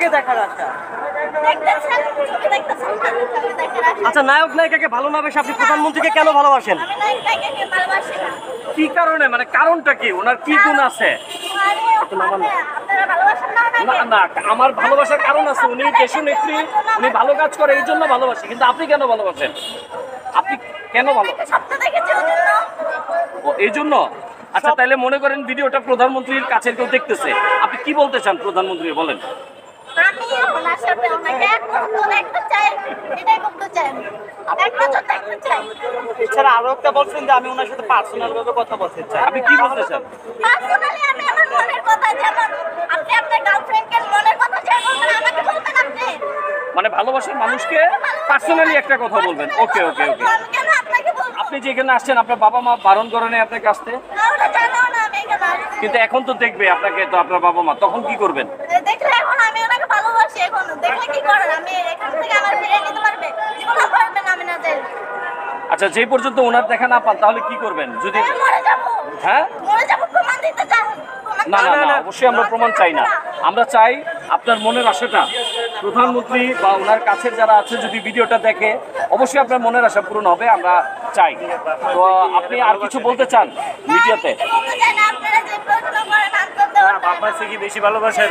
কাকে দেখার আশা? আচ্ছা, নায়ক নায়িকাকে ভালো না বেশি আপনি প্রধানমন্ত্রীকে কেন ভালোবাসেন? কি কারণে, মানে কারণটা কি, ওনার কি গুণ আছে? না না, আমার ভালোবাসার কারণ আছে, উনি দেশ নেত্রী, উনি ভালো কাজ করে এই জন্য ভালোবাসি। কিন্তু আপনি কেন ভালোবাসেন? আপনি কেন ভালো? ও এই জন্য। আচ্ছা, তাহলে মনে করেন ভিডিওটা প্রধানমন্ত্রীর কাছে কেউ দেখতেছে, আপনি কি বলতে চান প্রধানমন্ত্রী, বলেন। এছাড়া আরো একটা বলছেন যে আমি ওনার সাথে পার্সোনাল ভাবে কথা বলতে চাই, আপনি কি বলতে চান? মানে ভালোবাসার মানুষকে পার্সোনালি একটা কথা বলবেন। ওকে ওকে ওকে। আপনি যে এখানে আসছেন, আপনার বাবা মা বারণ করে নাই আপনাকে আসতে? কিন্তু এখন তো দেখবে আপনাকে, তো আপনার বাবা মা, তখন কি করবেন? আচ্ছা, যে পর্যন্ত ওনার দেখা না পান তাহলে কি করবেন? যদি হ্যাঁ না না না, অবশ্যই আমরা প্রমাণ চাই না। আমরা চাই আপনার মনের আশাটা, প্রধানমন্ত্রী বা ওনার কাছের যারা আছে যদি ভিডিওটা দেখে, অবশ্যই আপনার মনের আশা পূরণ হবে, আমরা চাই। তো আপনি আর কিছু বলতে চান মিডিয়াতে? আপনার কি বেশি ভালোবাসে?